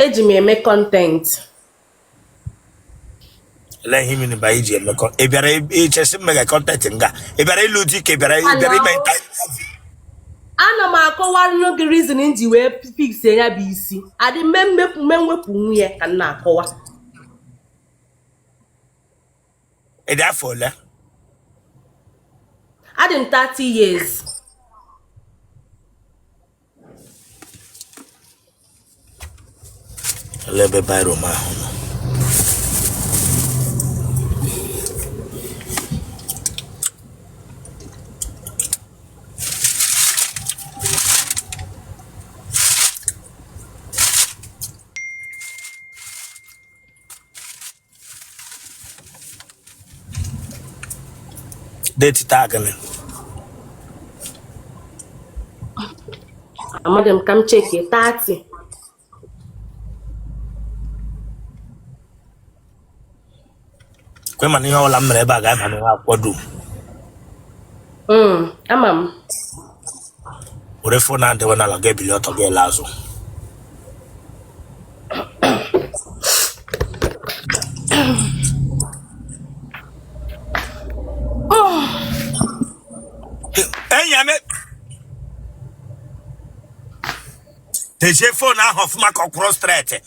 Eji me make content. Let him in by Iji and Mekon. If you're just mega content and got a very ludic, a very Ana m akọwa no the reason nji wee fix ya bụ isi. Adi memwepụ nwunye ka na akọwa. a therefore, Adị 30 years. a little bit by Roma. Date tagging. Amadam come check it 30. Kwema ni all I'm never got and what do. Amam. Ure phone and the one I'll get below to get lazo. Hey, Yamet. The phone now of my cross street.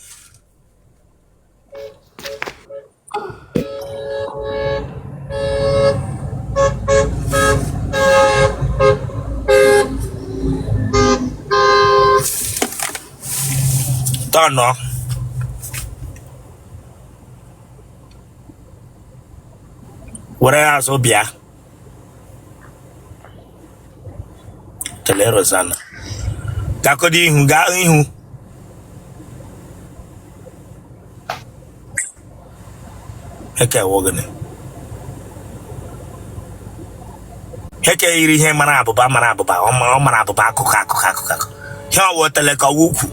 Turn on. What else, Obia? Otele Rosanna. Kakodi hunga ihu. Heke wogene. Heke iri he mana abuba. O mana abuba akụkụ. He Otele ka wuku.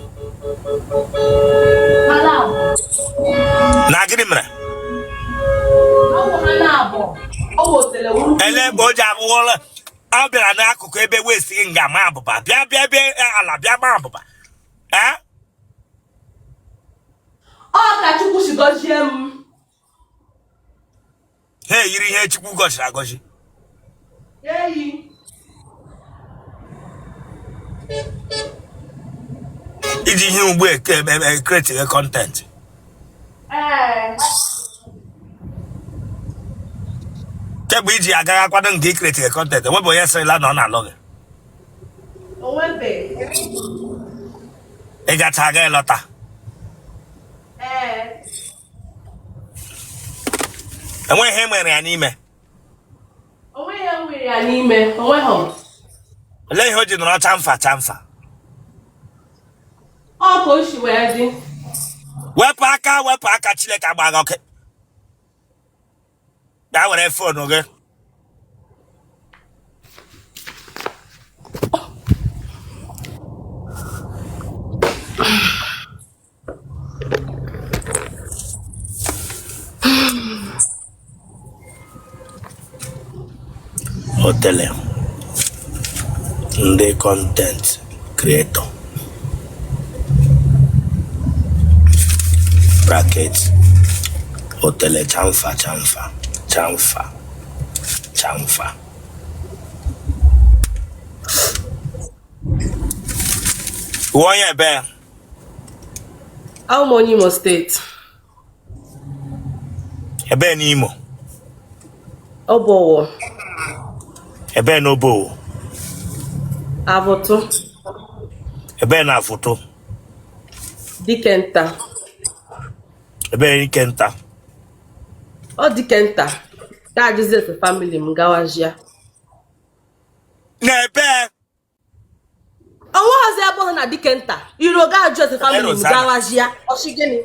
Na gịnị mere? Ele boja abụọla. Ọ bịara n'akụkụ ebe wesi nga ma abụba. Bịa ala bịa ma abụba. Ọ ka Chukwu si gọzie m. He yiri ihe Chukwu gọziri agọzi. Eyi. Iji ihe ugbu a create content. Kegbe iji agaghị akwado nke create content. Webụ onye sịrịla na ọ na-alụ gị. Onwebe. Ị gacha aga ịlọta. Enweghị ihe nwere ya n'ime. Onwe ihe nwere ya n'ime. Onweghị. Olee ihe o ji nọrọ chamfa. Ọ ka o si wee dị. Wepụ aka Chineke agba gị oke. Gaa were fonu gị. Otele. Ndị content creator. Bracket. Otele chamfa. One year bear. I'm on Imo State. Ebe n'Imo. Obowo. Ebe n'Obowo. Avoto. Ebe n'Avoto. Dikenta. Ebe Dikenta. O Dikenta. That is the family m gawajia. N'ebe. Owo hazi abo na Dikenta. Iro ga just family m gawajia. Oshigini.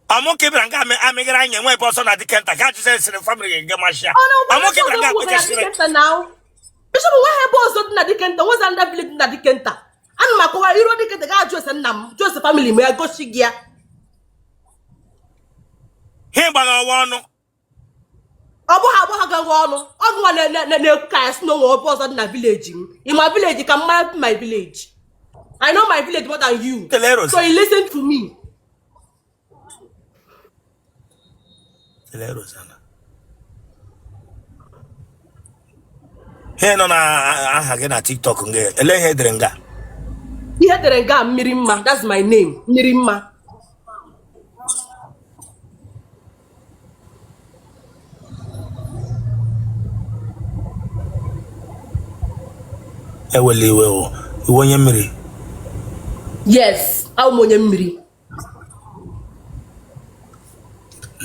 Amo kebra nga amegara anya nwe boso na Dikenta ga just say family nga mashia. Amo kebra nga Dikenta now. Bishop we have boso na Dikenta. Was under village na Dikenta. Anu makowa iro Dikenta ga just nam. Just family m go shigia. He gbara ọnụ. Ọbụ ga ọnụ. Ọgụ na ka snow ọbụ ọzọ na village m. In my village ka my village. I know my village more than you. Teleros. So you listen to me. Teleros ana. He no na aha gị na TikTok nge. Ele ihe edere nga. Ihe dere nga Mmiri mma. That's my name. Mmiri mma. Ewele iwe o. Iwe onye mmiri. Yes. I'm onye mmiri.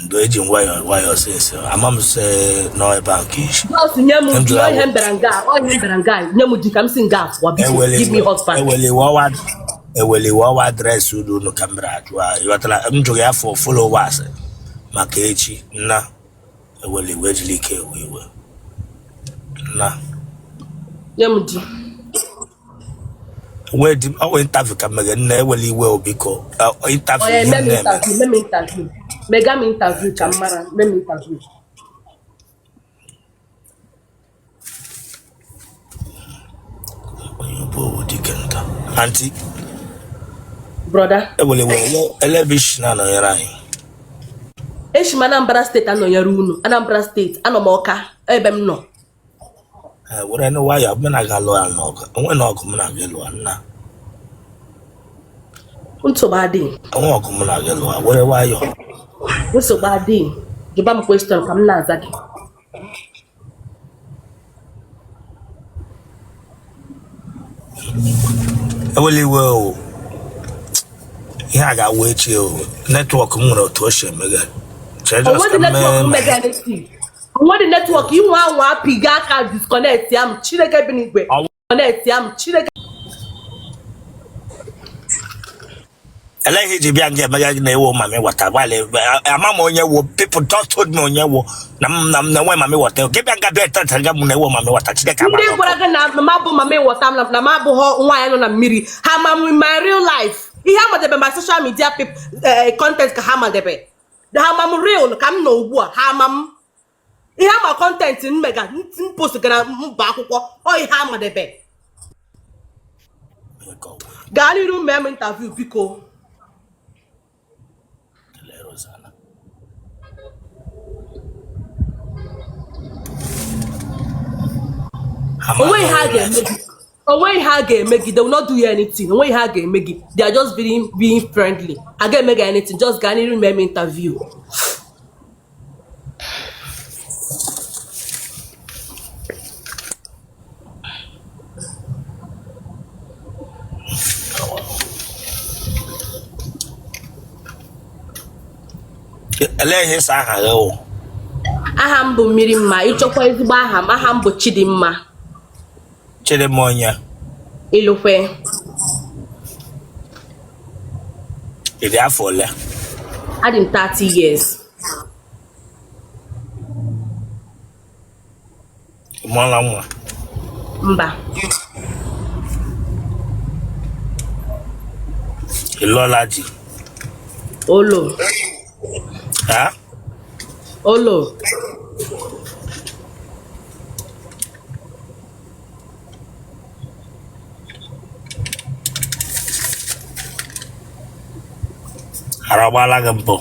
Ndo eji nwayọ sese. Amam se no ebe nke ishi. Just nye m di ihe mbere nga. O ihe mbere nga. Nye m di ka m si nga afọ. Give me husband. Ewele wa address udu no kamera ajwa. Iwotala mjoge ya for followers. Maka echi na ewele wejilike ewe. Na. Nye m di. We interview kamera na ewele iwe obiko. Interview interview. Mega me interview kamara. Me interview. Auntie. Brother. Elevish na no yara. Eshi Anambra State anọnyere unu. Anambra State anọ m Ọka ebe m nọ. Were no why I'm na ga lo anọ. Onwe na ọkụ m na ga lo na. Nsogbu adị. Onwe ọkụ m na ga lo. Were why yo. Nsogbu adị. Jụba m question ka m na-aza gị. Ewele iwe o. Ihe a ga-awa echi o. Network m nwere otu o si emega. Onwe dị network inwe anwa apịga aka disconnect ya m Chineke bi n'igwe. Connect ya m Chineke. Ele ihe ji bịa nke emega na ewo mami wata wale. Amam onye wo people just told me onye wo na nwe mami wata. Ke bịa nga bịa tata nga mu na ewo mami wata Chineke ama. Ndị gwara gị na mama bụ mami wata na ma abụghọ nwa ya nọ na mmiri. Ha ma m in my real life. Ihe amadebe my social media content ka ha amadebe. Ha ma m real ka m nọ ugbu a. Ha ma m ihe ama content mmega post gara mba akwụkwọ ọ ihe amadebe. Gaa n'iru mee m interview biko. Onwe ihe ha ga-eme gị, they will not do you anything. Onwe ihe ha ga-eme gị, they are just being friendly. I ga-eme gị anything, just gaa n'iru mee m interview. Ele ihe sa aha gị o. Aha m bụ Mmiri mma. Ịchọkwa ezigbo aha m. Aha m bụ Chidimma. Chidimma onye. Ilukwe. Ịdị afọ ole? Adị m 30 years. Mụọla nwa? Mba. Ịlụọla di? Olo. Ha? Olo. Arabala gị mbụ.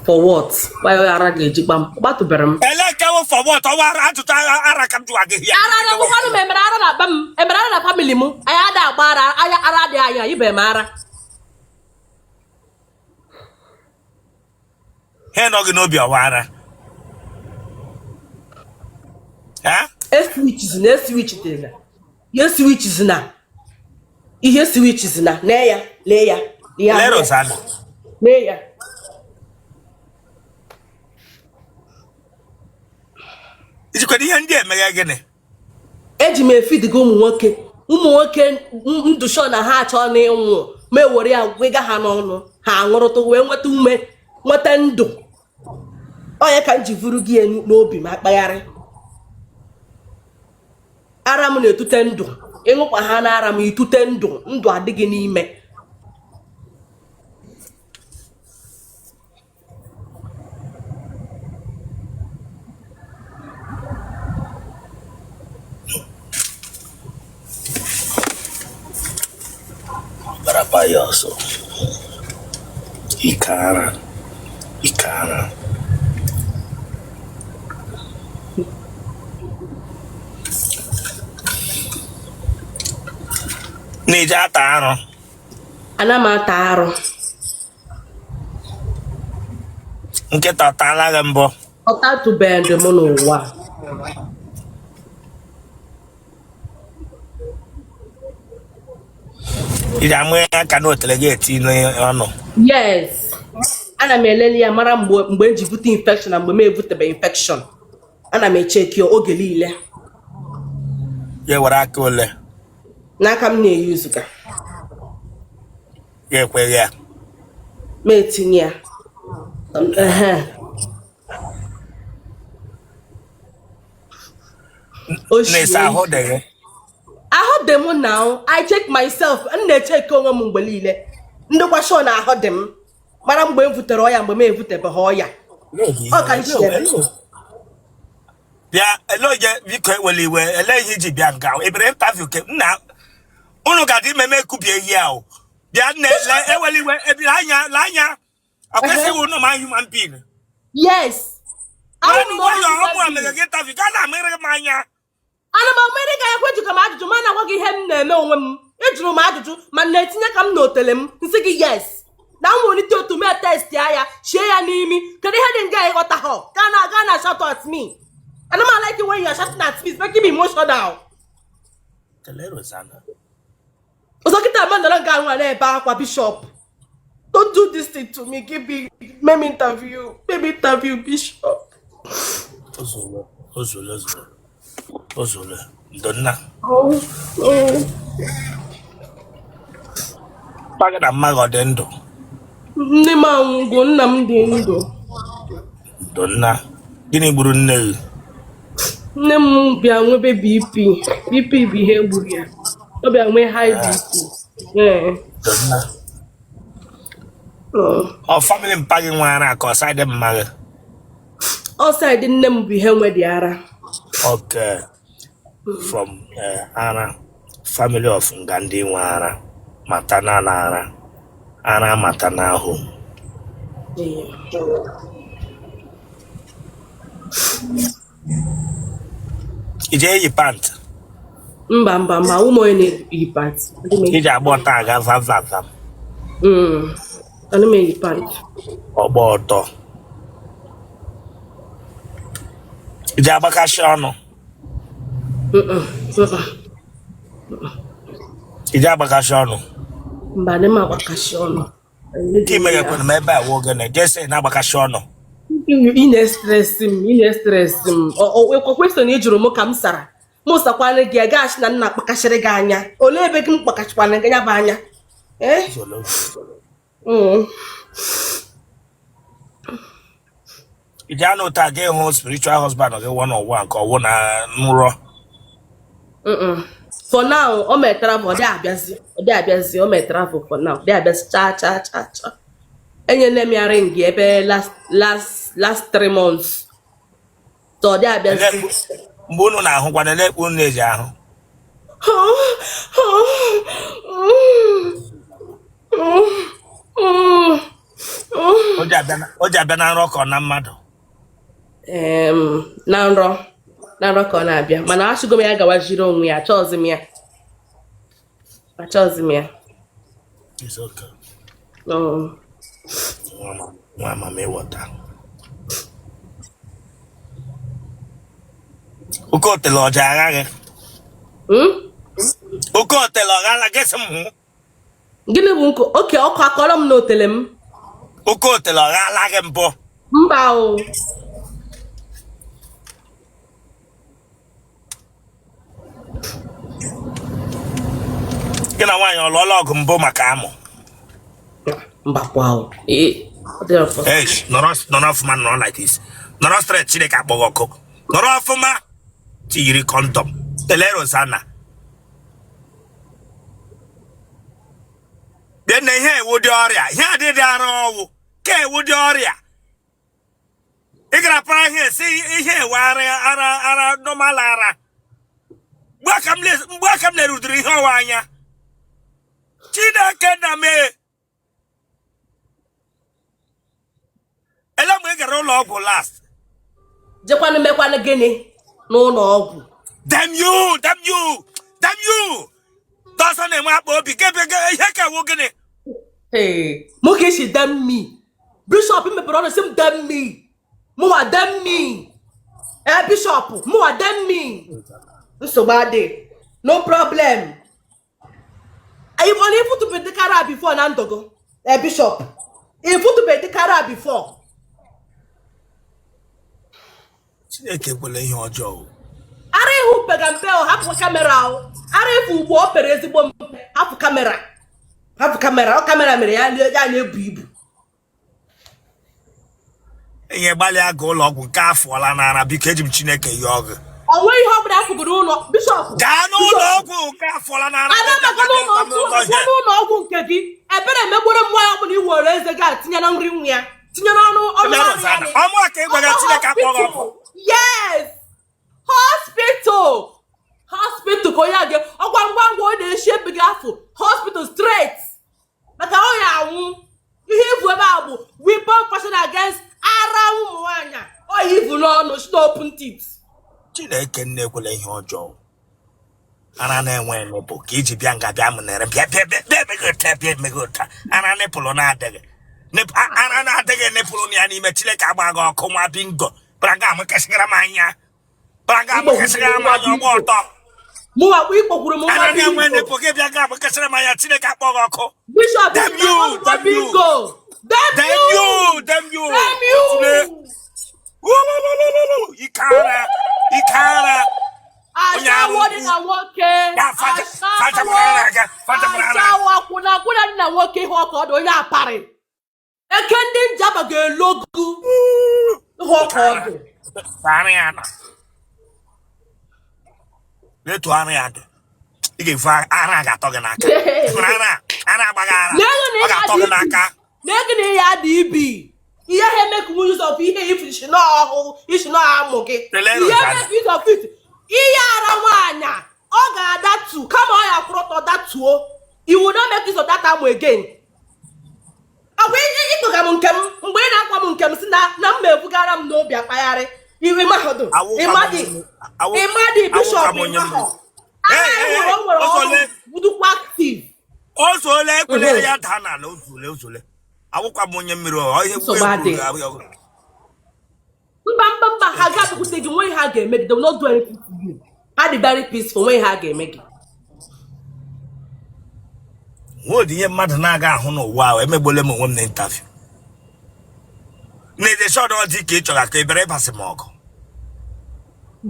For what? Why ara ga-ejikwa m? Gbatụbere m. Elekewo for what? Ọwa ajụta ara ka m jụwa gị ya. Ara na bụkwanụ m emere ara na be m. Emere ara na family m. Anyị ada agba ara. Ara dị anya. Ibe m ara. He nọ gị n'obi ọwa ara. Ha? Eswichizina. Ihe swichizina. Ihe swichizina. Nee ya. Lee ya. Lero sana. Lee ya. Ijikwa ihe ndị emeghe gịnị? Eji m efid gị ụmụ nwoke ndụshọ na ha achọ na ịnwụ ma ewere ya gwega ha n'ọnụ ha aṅụrụtụ wee nweta ume nweta ndụ. Onye ka m ji vuru gị enu n'obi ma kpagharị. Ara m na-etute ndụ. Ịṅụkwa ha na ara m itute ndụ adịghị n'ime. also. Ikara. Nija taro. Ana m ata arụ. Nkịta tala gị mbọ. Ọ tatụbeghị m n'ụwa. Ija mụ ya ka na otele gị eti n'ọnụ. Yes. Ana m elele ya mara mgbe m ji bute infection na mgbe m ebutebe infection. Ana m echeki oge niile. Ya were aka ole. N'aka m na-eyuzu ka. Ya ekweghị ya. Ma etinye ya. Na-esa ahụ dị gị. Ahụ dị m now. I check myself. M na-echeki onwe m mgbe niile. Ndịkwa sure na ahụ dị m. Mara mgbe m vutere ọya mgbe m evutebeghị ọya. Ọ ka nche. Bịa eloje biko ewele iwe ele ihe iji bịa nga ebere interview ke nna unu ga dị meme kubie ihe ahụ. Bịa nne ewele iwe ebire anya akwesịghị unu ma human being. Yes. Unu nwayọ ọmụ a mere gị interview ka na-amịrị m anya. Ana m amịrị ka ya kwejuka m ajụjụ ma na-agwa gị ihe m na-eme onwe m. Ejụrụ m ajụjụ ma na-etinye ka m na otele m nsị gị yes. Na m welite otu mee test ya chie ya n'imi kedu ihe dị nga ịghọta ha ga na shout at me. I don't like it when you are shouting at me. It's making me emotional. Also, get a man that go Bishop. Don't do this thing to me. Give me interview. Maybe interview Bishop. Ozole. Donna. Oh. Paga na mmaga dị ndụ. Nne m anwụgo, nna m dị ndụ. Donna. Gịnị gburu nne gị? Nne m bịa nwebe BP bụ ihe gburu ya. Ọ bịa nwee high BP. Donna. Ọ family mpa gị nwe ara ka ọ side mma gị? Ọ side nne m bụ ihe nwe dị ara. Okay. From ara family of Ngandi nwe ara maternal ara maternal home. Ije eyi pant? Mba ụmụ onye na-eyi pant. Ije agba ọtọ aga vam. Ana m eyi pant. Ọgba ọtọ. Ije agbakashi ọnụ? Ije agbakashi ọnụ? Mba, adị m agbakashi ọnụ. Ka ime ga-ekwe na ebe a wụ ogene jese na agbakashi ọnụ. Ị na-stress m. Ọ question ị jụrụ m ka m sara. M sakwana gị agaghị na nna akpakashịrị gị anya. Olee ebe gị m kpakashịkwana gị ya bụ anya? Ije anụ taa gị hụ spiritual husband gị one on one ka ọ wụ na nrọ. For now, ọ mee travel, ọ dị abịazi, ọ mee travel for now, ọ dị abịazi cha. Enyela m ya ring ebe last 3 months. So ọ dị abịazi. Mgbe unu na-ahụkwana elekpe unu na-eji ahụ. O ji abịa na nrọ ka ọ na mmadụ. Na nrọ ka ọ na-abịa mana achụgo m ya gawajiri onwe ya achọghịzi m ya. It's okay. Nwa mama Iwota. Oke otele ọja agha gị. Oke otele ọ ghala gị sị m hụ. Gịnị bụ nkụ? Oke ọkụ akọrọ m n'otele m. Oke otele ọ ghala gị mbụ. Mba o. Gị na nwaanyị ọ lụọla ọgụ mbụ maka amụ? Mbakwa o. Nọrọ ọfụma nọrọ like this. Nọrọ straight Chineke akpọghị ọkụ. Nọrọ ọfụma tiyiri kọndọm. Tele Rosanna. Bịa na ihe ewu dị ọrịa. Ihe adịghị arụ ọwụ. Ka ewu dị ọrịa. Ị gara para ihe si ihe ewu ara normal ara. Mgbe aka m lerudiri ihe ọwa anya. Chineke na me. Ela mo ga roll up last. Jekwana mekwana gịnị n'ụlọ ọgwụ. Damn you. Doesn't name up obi kebe ihe ka wo gịnị. Hey, Mukishi damn me. Bishop mepere ọnụ sị m damn me. Mụwa damn me. Bishop, mụwa damn me. Nsogbu adị. No problem. I've only put to be the car before Nandogo. Bishop. If put to be the car before. Chineke kwele ihe ọjọọ. Ara ihu pegampe o hapụ kamera o. Ara ifu ugbo o pere ezigbo mpe hapụ kamera. Hapụ kamera, o kamera mere ya na-ebu ibu. Enye gbali aga ụlọ ọgwụ nke afọla n'ara biko eji m Chineke ya ọgụ. Onwe ihe ọ bụla afụgoro ụlọ Bishop. Gaa n'ụlọ ọgwụ nke afọla n'ara. N'ụlọ ọgwụ nke gị ebere emegboro m nwaanyị ọbụla iwere eze gị a tinye na nri nwa ya. Tinye n'ọnụ ọmụ aka ịgwaga Chineke akpọrọ ọkụ. Yes! Hospital ka onye a gị ọgwa ngwa ọ na-eshi ebe gị afọ hospital straight maka ọ ya anwụ ihe ivu ebe a bụ weapon fashion against ara ụmụ nwaanyị ọ ya ivu n'ọnụ shi open teeth. Chineke nnekwele ihe ọjọọ. Ara na-enwe nụpụ ka iji bịa nga bịa m nere bịa emegota ara nepụlụ na-adịghị ara na-adịghị nepụlụ ya n'ime Chineke agba gị ọkụ nwa bingo braga m kesịgara m anya ọgba ọtọ mụwa ikpokwuru m nwa bingo bịa ga m kesịrị m anya Chineke akpọ gị ọkụ. Bishop bingo damn you ikara Asawo na nwoke akwụna dị na nwoke ihe ọka ọdụ onye aparị eke ndị njaba ga-elogu ihe ọka ọdụ letu ara ya dị ị ga-efu ara ga-atọ gị n'aka ara agbaghị ara ọ ga-atọ gị n'aka n'ego na ihe adị ibi ihe ha emeku use of ihe ifu isi n'ọhụ isi n'amụ gị ihe emeku use of it ihe ara nwaanyị ọ ga-adatu kama ọ ya kwụrụ ọtọ datuo iwu na make use of that amụ again agwa ịkpụga m nke m mgbe ị na-akwa m nke m si na mma ebugara m n'obi akpagharị iwe mahadum ịmadị Bishop nwere budukwa active ozole ekwele ya daa n'ala ozole awụkwa m onye mmiri mba ha ga-abụkwute gị nwe ha ga-eme gị they will not do anything to you ha dị very peaceful nwe ha ga-eme gị nwodi ihe mmadụ na-aga ahụ n'ụwa ahụ emegbole m onwe m na interview na-ede shọdọ dị ka ị chọrọ ka ebere ịbasị m ọgụ.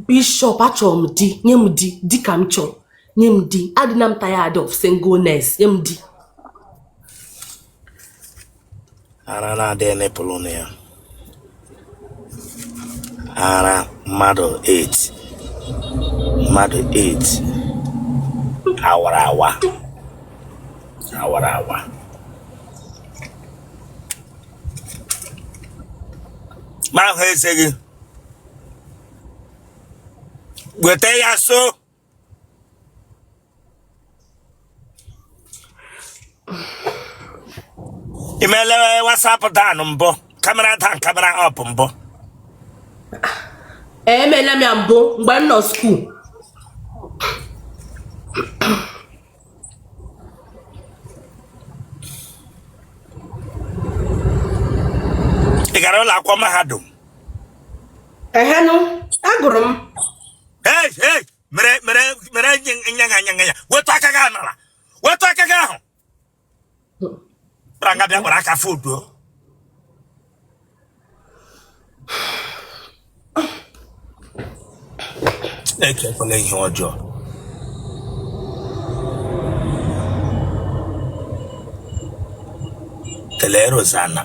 Bishop achọrọ m di nye m di ka m chọrọ nye m di adịna m tired of singleness nye m di ara na-adị enepụlụ na ya ara mmadụ 8 awara awa ma ahụ eze gị weta ya so imele WhatsApp down mbụ kamera down kamera up mbụ emela m ya mbụ mgbe m nọ skuul ị gara ụlọ akwụkwọ mahadum ehenụ agụrụ m mere nyanya wetu aka gị anara wetu aka gị ahụ branga bịa gbara aka fodo ekwela ihe ọjọọ tele Rosanna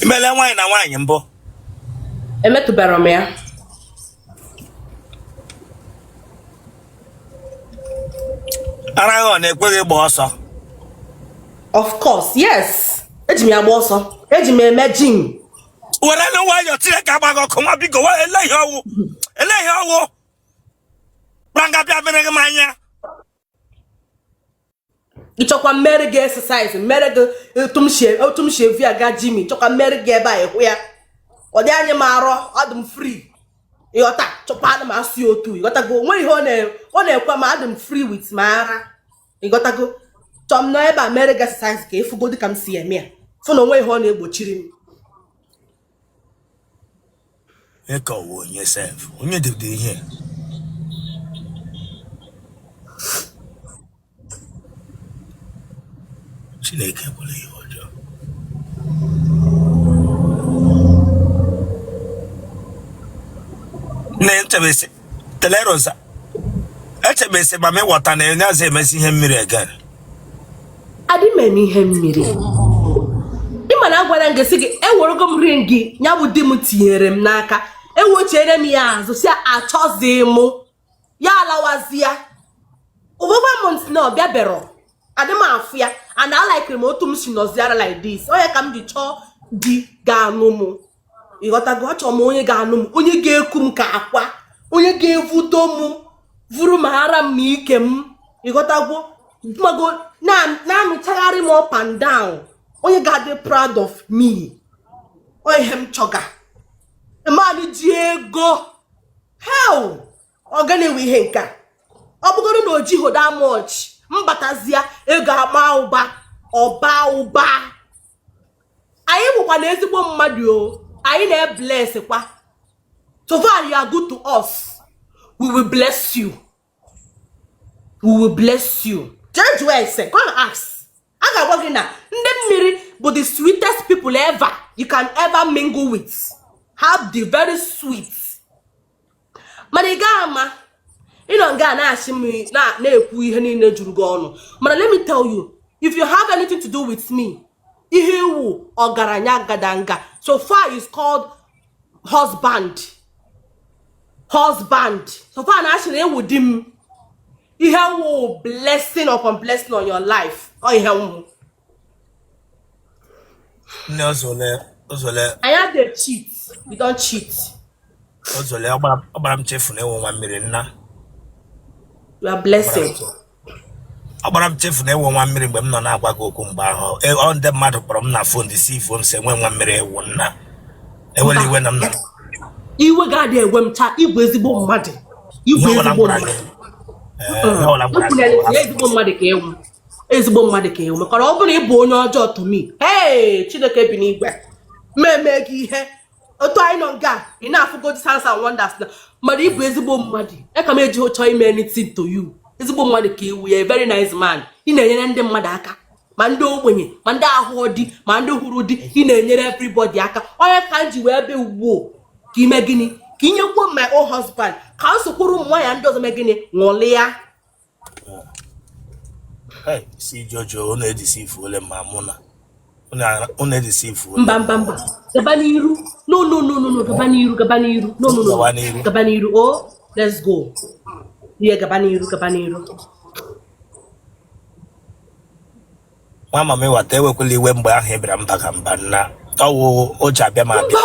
imele nwaanyị na nwaanyị mbụ emetụbara m ya Ara on ekweghị gba ọsọ. Of course, yes. Eji m agba ọsọ. Eji m eme gym. Were no nwayọ tire ka agbago kọma biko wa eleghị ọwụ. Eleghị ọwụ. Branga bịa mere gị manya. Ịchọkwa mmeri gị exercise, mmeri gị otum shevi aga gym, chọkwa mmeri gị ebe a ịhụ ya. Ọ dị anyị ma arọ, ọ dị m free. Iwota, chọkwa ana m asụ otu. Iwota go, onwe ihe ọ na-ekwe ma adị m free with ma ara. Iwota go, chọm na ebe a mmeri gị exercise ka efugo dị ka m si eme ya. Fụ na onwe ihe ọ na-egbochiri m. Eka wo onye self. Onye dị ihe. Chineke bụla ihe ọjọọ. Na-echebesi telerosa. Echebesi ma me wọta na enye azụ emesi ihe mmiri again. Adị m eme ihe mmiri. Ịma na agwara m gị ewerego m ring gị ya bụ di m tinyere m n'aka. Ewochiere m ya azụ si achọzi m. Ya alawazi ya. Over months na ọbịa bero. Adị m afụ ya. And I like m otu m si nọziara like this. Onye ka m ji chọọ di ga-anụ m. Ịghọtago, achọrọ m onye ga-anụ m, onye ga-eku m ka akwa, onye ga-evudo m, vuru m ara m ike m. Ịghọtago, mago na-amịchagharị m up and down. Onye ga-adị proud of me. Onye m chọga. Mmadụ ji ego. Hell! Ọ ga na-ewe ihe nke a. Ọ bụgoro na o ji that much. Mbatazia ego ama ụba, ọba ụba. Anyị bụkwa na ezigbo mmadụ o. Anyị na-bless kwa. So far you are good to us. We will bless you. We will bless you. Judge where I say, go and ask. I got working now. Ndị Mmiri but the sweetest people ever you can ever mingle with. Have the very sweet. Manigama. You don't get me na-ekwu ihe niile juru gị ọnụ. But let me tell you, if you have anything to do with me, ihe iwu ọgaranya gadanga. So far is called husband. Husband. So far actually with him. Ihe wu blessing upon blessing on your life. Oh ihe wu. No ozole. I have to cheat. We don't cheat. Ozole ọgbara m chefu na ewo nwa mmiri nna. You are blessing. Ọgbara m chefu na ewo nwa mmiri mgbe m nọ na-agwa gị okwu mgbe ahụ. Ọ ndị mmadụ kpọrọ m na phone dị si phone se nwe nwa mmiri ewu nna. Ewele iwe na m na. Iwe ga-adị ewe m taa igwe ezigbo mmadụ. Igwe ezigbo mmadụ. Ezigbo mmadụ ka ewu. Ezigbo mmadụ ka ewu. Maka ọ bụrụ na ị bụ onye ọjọọ to me. Hey, Chineke bi n'igwe. Mmemme gị ihe. Otu anyị nọ nga, ị na-afụgo signs and wonders na. Mmadụ ịbụ ezigbo mmadụ. Eka m eji chọọ ime anything to you. Ezigbo mmadụ ka ewu ya, a very nice man. Ị na-enyere ndị mmadụ aka. Ma ndị ogbenye, ma ndị ahụ dị, ma ndị hụrụ dị, ị na-enyere everybody aka. Onye ka nji wee be ugbo ka ime gịnị? Ka inyekwo my own husband. Ka o sokwuru ụmụ nwaanyị ndị ọzọ mee gịnị? Ṅụlịa. Hey, si Jojo, one deceive ole ma muna. One deceive ole. Mba. Gaba n'iru. No. Gaba n'iru. No. Gaba n'iru. Oh, let's go. Yeah, gaba n'iru. Mama me wata ewekwala iwe mgbe ahụ ebira mba ka mba nna. Ọwụ o ji abịa ma abịa.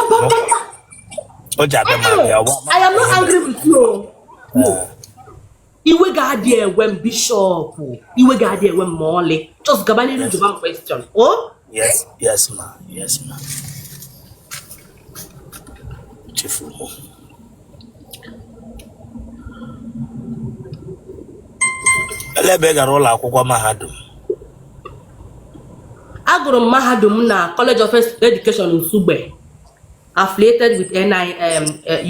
O ji abịa ma abịa. I am not angry with you. No. Iwe ga-adị ewe m bishop. Iwe ga-adị ewe m ma ọlị. Just gaba n'iru jụba m question. Oh? Yes, ma. Chefu. Elebe gara ụlọ akwụkwọ mahadum. Agụrụ m mahadum na College of Education in Nsugbe, affiliated with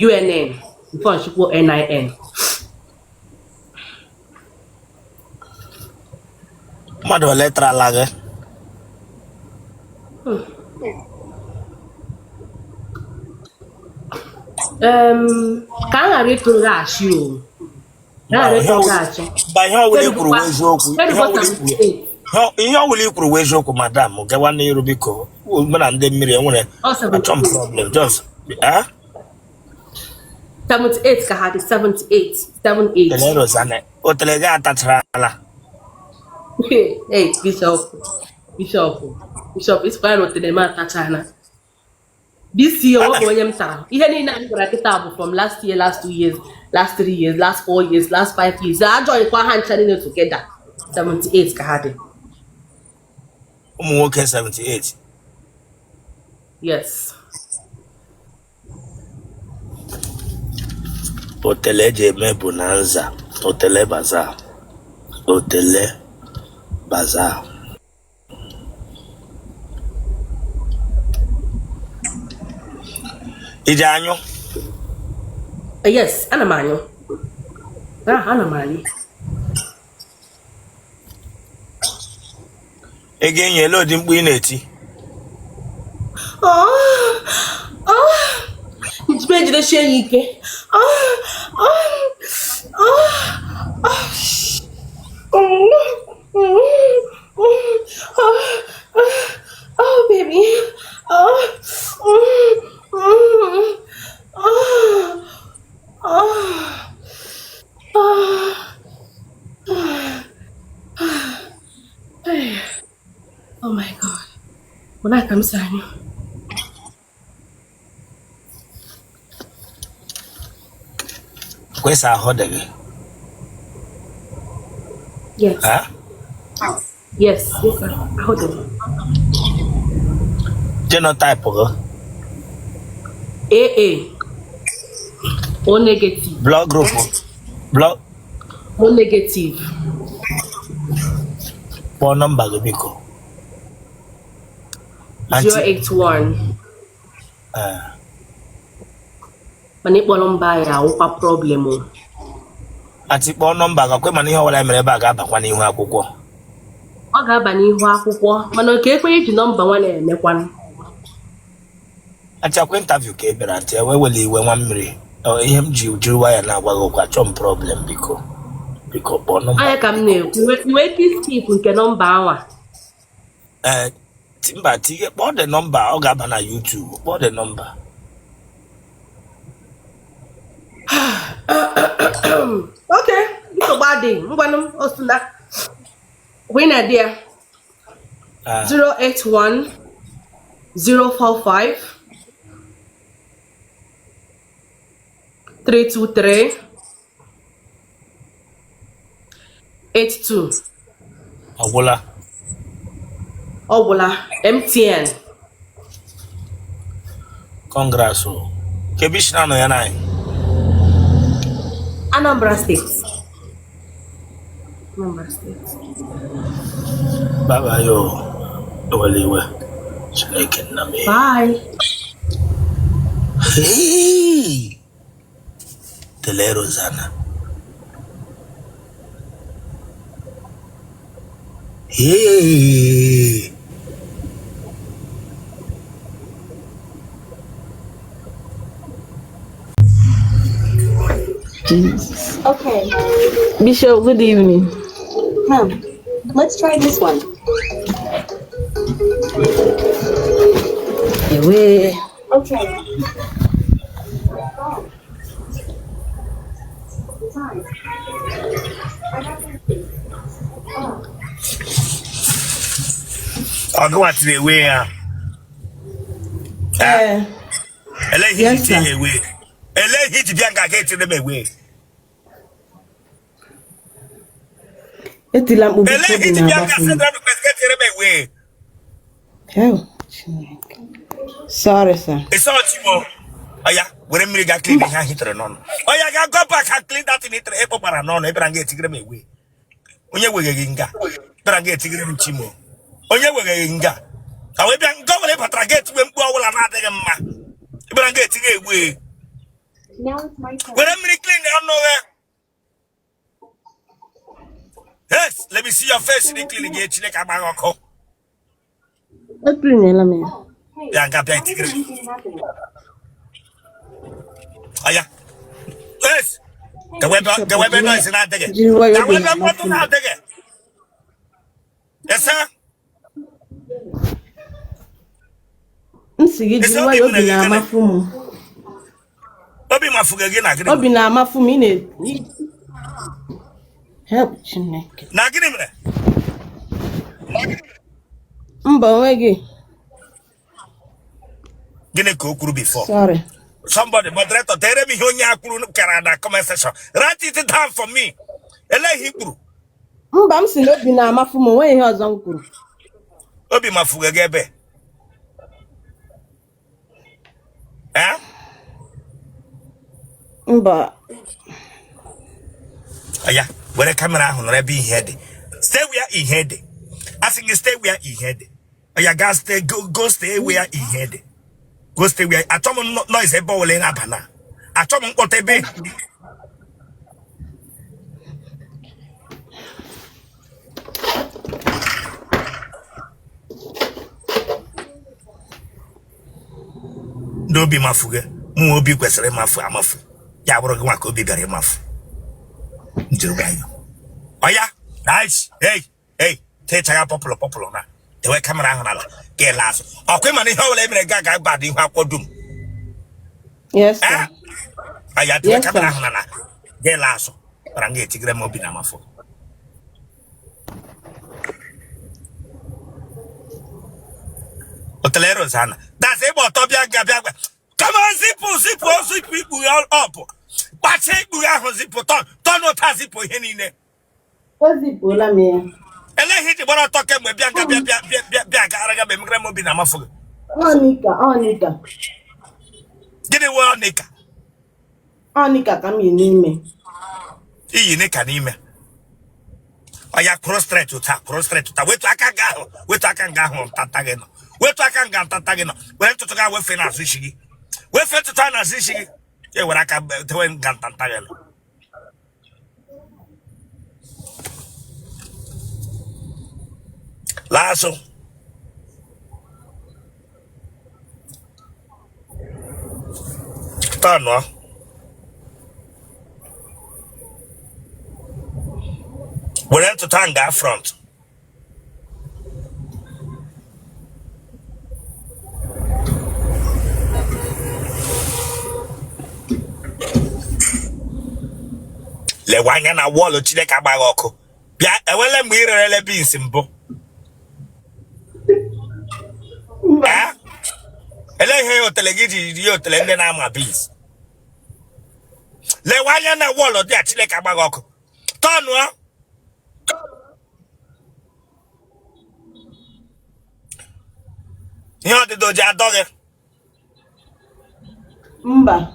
UNN before Nshikwo NIN. Mmadụ ole trala gị? Ka a ghara ịtụrụ gị achị o. Ihe ọwụla ikwuru wee eziokwu. Ihe ọwụla ikwuru wee eziokwu, madam, gawa n'iru biko. Mụ na ndị Mmiri enwere achọm problem. Just 78 ka ha dị 78. Otele gị atachara ala. Hey, Bishop, it's fine with the man China. This year, what going on? Ihe niile anyị gwara kịta bụ from last year, last 2 years, last 3 years, last 4 years, last 5 years. I join kwa ha ncha niile together. 78 ka ha dị. Ụmụ nwoke 78. Yes. Otele je eme bonanza. Otele bazaar. Otele bazaar. Ije anyụ? Yes, ana m anyụ. Ana m anyụ. Ị ga-enye ele odi mkpu ị na-eti? Njibe ejidechie ya ike. Oh, baby. Oh my God. When I come sign you. Kwesa ahụ dị gị? Yes. Ha? Yes, sir. Hold on. Genotype gị? AA. O negative. Blood group? Blood? O negative. Kpọọ nọmba gị biko. 081. Mana ịkpọ nọmba ya awụkwa problem o. Ati kpọọ nọmba gakwe mana ihe ọbụla mere ebe a ga-abakwa n'ihu akwụkwọ. Ọ ga-aba n'ihu akwụkwọ mana oke ekwenye ji nọmba nwa na-emekwanụ. Ati akwa interview ka ị bịara ati ewele iwe nwa mmiri. Ihe m ji jiri waya na-agwa gị okwu achọ m problem biko. Biko kpọọ nọmba. Anya ka m na-ekwu iwe skip nke nọmba anwa. Mba tige kpọọ the nọmba ọ ga-aba na YouTube. Kpọọ the nọmba. Okay, nsogbu adịghị ngwanụ osula. Winner there. 081 045 323 82. Ọgwụla. MTN. Congrats o. Kebishna nọ ya na anyị. Anambra State. Bye bye yo. Ewele iwe. Chineke nna m. Bye. Hey. Tele Rosanna. Hey. Jesus. Okay, Bishop, good evening. come. Let's try this one. Away. Okay. Ọgụ watiri ewe ya. Eleghị Yes, iti sir. ewe. Eleghị iti bịa nga ga-etiri m ewe. Etila mkpu biko Eleghị dị iti na bịa nga bathroom. sị na ga-etiri m ewe. Oh, Chineke. Sorry, sir. Ịsa ọchịmo. Ọya, were mmiri ga clean ihe hitere n'ọnụ. Ọya ga go back and clean that thing hitere ịkpọkpara n'ọnụ ebere nga etigire m ewe. Onye weghị nga. Ebere nga etigire m chimo. Onye weghị nga. Ka wee bịa nga were batara gate wee mkpu ọbụla na-adịghị mma. Ebere nga etigire ewe. Now it's my turn. Were mmiri clean ọnụ ya. Yes, let me see your face in the clinic. Chineke agbaghị ọkụ. April nyela m ya. Ya nga bịa etigire. Anything happening? Aya. Yes. Gawebe noise na-adịghị. Jiri nwayọọ dị Gawebe na mkpọtụ bathroom. na-adịghị. Yes, sir. Nsị gị jiri nwayọọ obi na-amafu m. Obi mafuge gị na gịnị? Obi na-amafu m ị na help Chineke. Na gịnị mere? Mba onwegi. Gịnị ka o kwuru before? Sorry. Somebody, moderator, tell me onye akwuru Canada comment section. Write it down for me. Ele Hebrew. Mba m si n'obi na-amafu m onwe ihe ọzọ m kwuru. Obi mafuga gị ebe. Eh? Mba. Aya, were camera ahụ nọrọ ebe ihe dị. Stay where ihe dị. Asking you stay where ihe dị. Aya, guys, go stay where ihe dị. Go stay where. Achọm noise ebe ole na-aba na. Achọm mkpọta ebe. N'obi mafuga. Mụ obi kwesịrị ịmafu amafu. Ya bụrụ gị nwa ka obi bịara ịmafu. Oya, nice. Hey, teacher popular na. The way camera ahụ n'ala. Ke last. Ọkwa ịma na ihe ọbụla emere ga bad ihu akwọ dum. Yes sir. Aya, the way camera ahụ n'ala. Ke last. Para nga etigre m obi na amafu. Otele Rosanna. That's ebe ọtọ bịa. Come on, zip ikpu up. Bache ikpu ahụ zipụ ton ụta zipụ ihe niile. O zipụla m ya. Eleghị ji gbara ọtọ kemgbe bịa gara aga emegre m obi na amafu gị. Ọnika. Gịnị wee ọnika? Ọnika ka m yi n'ime. Iyi nika n'ime. Oya cross straight ụta. Wetu aka nga ahụ ntata gị nọ. Were ntụtụ ga wefe n'azụ isi gị. Wefe ntụtụ a n'azụ isi gị. E were aka tewe nga ntata gị. Lazo. Tano. Were ntụtụ a nga front. Lewanya na wall Chineke agbaghị ọkụ. Bịa ewele mgbe irerele beans mbụ. Ele ihe Otele gị ji Otele ndị na-ama beans. Lewanya na wall dị a Chineke agbaghị ọkụ. Tọnụọ. Ihe ọdịdị ji adọ gị. Mba.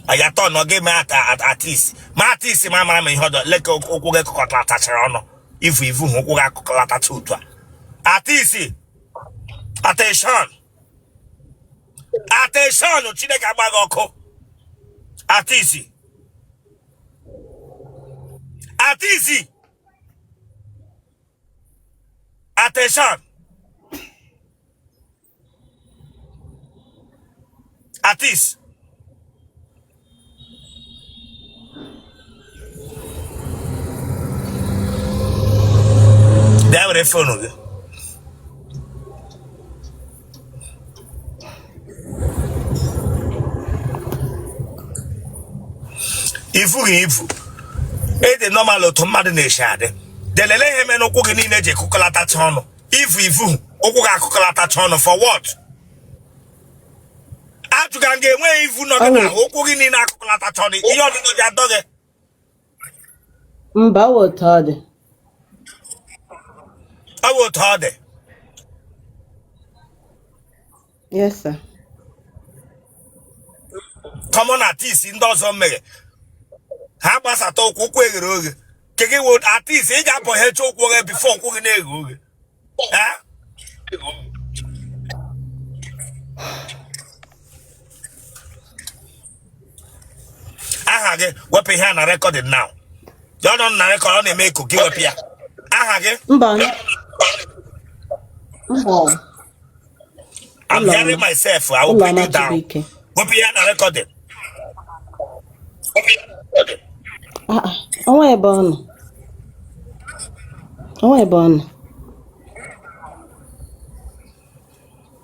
Aya tọnụọ gị mee at least. Ma at least ma mara m ihe ọdọ. Leke ụkwụ gị kụkọtachara ọnụ. Ivu hụ ụkwụ gị akụkọlatacha otu a. At least. Attention, Chineke agbaghị ọkụ. At least. Attention. At least. They were phone. Ifu. Ede normal otu mmadụ na-eche adị. Delele ihe mere ụkwụ gị niile ji ekụkọlatacha ọnụ. Ifu ụkwụ gị akụkọlatacha ọnụ for what? Ajụga nga enwe ifu nọ gị na ụkwụ gị niile akụkọlatacha ọnụ. Ihe ọdịdị ji adọ gị. Mba otu ọ dị. Ọ bụ otu ọ dị. Yes sir. Common artist ndị ọzọ mere. Ha gbasata ụkwụ eghere oghe. Ke gị wo artist ị ga-apụ hecha ụkwụ oghe before ụkwụ gị na-eghe oghe. Aha gị wepụ ihe a na recording now. Ọ nọ na record ọ na-eme eko gị wepụ ya. Aha gị? Mba. I'm hearing myself. I will bring you down. Wepụ ihe a na recording. Onwe ebe ọ nọ.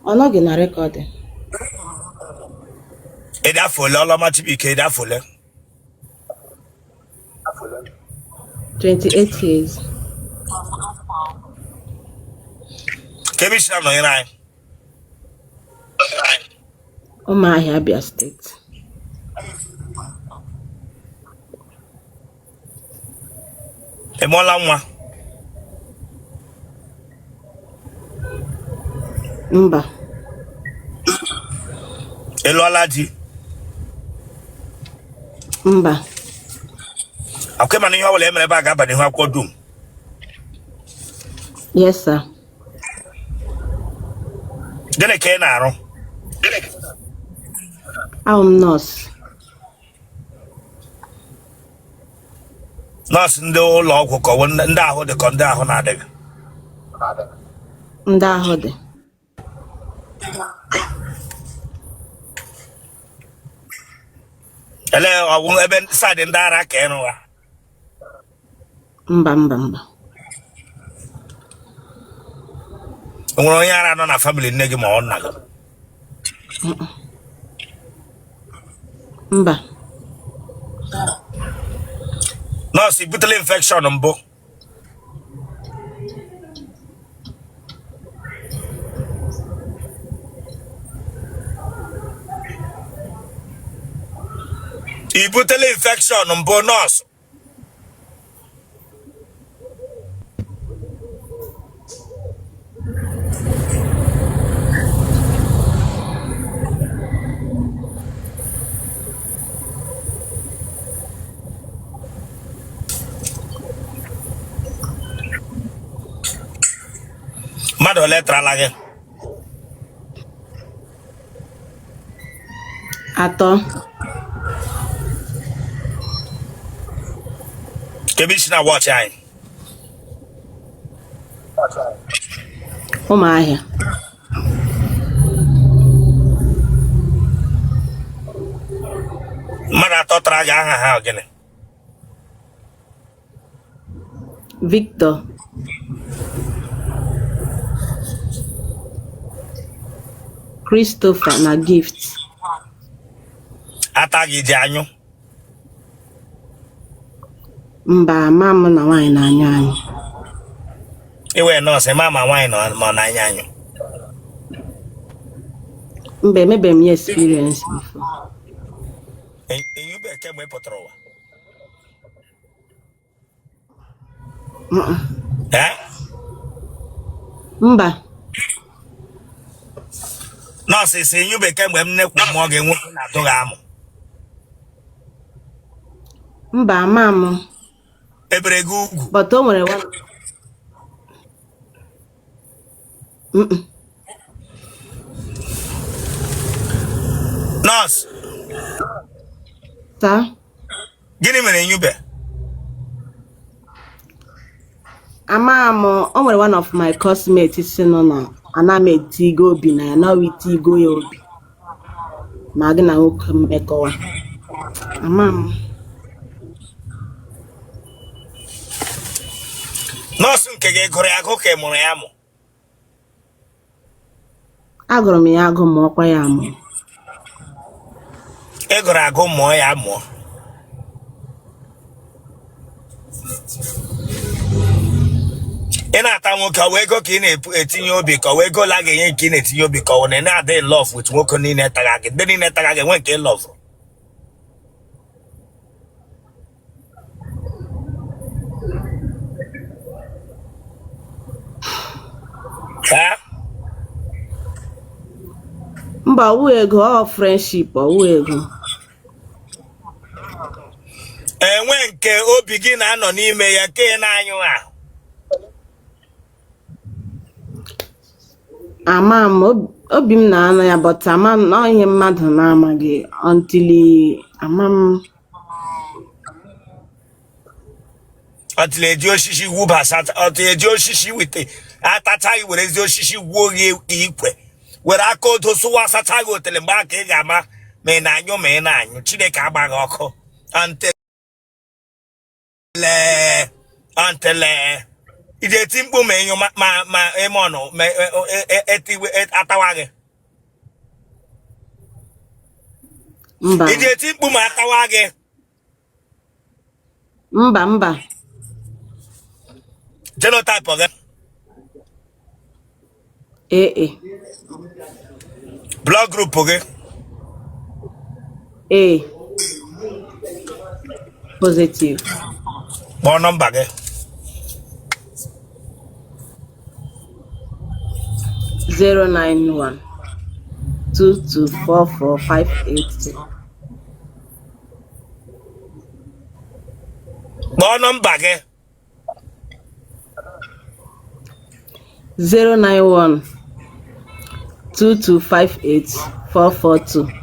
Ọ nọghị na rekọdị. Ị dafole ọlọma Chibike, ị dafole. 28 years. Kebishna no ina. Umuahia Abia State. Emola nwa. Mba. Elola di. Mba. Akwema ni ho wole emere ba ga ba ni ho akodum. Yes, sir. Dene ke na aro. I'm nurse. Nurse ndị ụlọ ọgwụ ka ọ ndị ahụ dị ka ndị ahụ na-adịghị. Ndị ahụ dị. Ele ọgwụ ebe side ndị ara ka ịnụ ha. Mba. Nwere onye ara nọ na family nne gị ma ọ nna gị. Mba. Nurse ibutele infection mbụ. Ibutele infection mbụ nurse. Mmadụ ole trala gị? Atọ. Kebishna watch anyị. Umuahia. Mmadụ atọ tara gị aha ha gịnị? Victor. Christopher na Gift. Ata gị ji anyụ. Mba, mama na nwanyị na-anyụ anyụ. Iwe nọọsụ mama nwaanyị nọ na-anya anyụ. Mba, emebe m ya experience before. Enyube kemgbe pụtara ụwa. Mba. Nọọsụ si enyube kemgbe m nekwu mụọ gị nwoke na-atụ gị amụ. Mba, ama m. Ebere gị ugwu. But o nwere one. Nọọsụ. Sa? Gịnị mere enyube? Ama m, o nwere one of my classmates si nọ na ana m etigo obi na ya na itigo ya obi. Ma gị na nwoke mmekọwa. Ama m. Nọọsụ nke gị gụrụ ya agụ ka ị mụrụ ya amụ. Agụrụ m ya agụ ma ọkwa ya amụ. Ị gụrụ agụ mụọ ya amụọ. Ị na-ata nwoke ọ wee ego ka ị na-etinye obi ka ọ wee ego la ga-enye nke ị na-etinye obi ka ọ na ị na-adị in love with nwoke niile taga gị ndị niile taga gị nwe nke ị love. Mba, ọwụ ego, ọ friendship, ọwụ ego. Enwe nke obi gị na-anọ n'ime ya nke ị na-anyụ ahụ. Ama m, obi m na-anọ ya, but ama m na ihe mmadụ na-amaghị until ama m. Until eji osisi wubasa, until eji osisi wite atacha gị were ezi osisi wuo gị ikwe were aka odo sụwa asacha gị otele mgbe aka ị ga-ama ma ị na-anyụ ma ị na-anyụ. Chineke agbaghị ọkụ. Antele ị ga-eti mkpu ma ịnyụ ma ime ọnụ ma atawa gị. Mba. Ị ga-eti mkpu ma atawa gị. Mba. Genotype gị. AA. Blood group okay? A. Positive. More number okay? 091 2244582. More number okay? 091 2258442.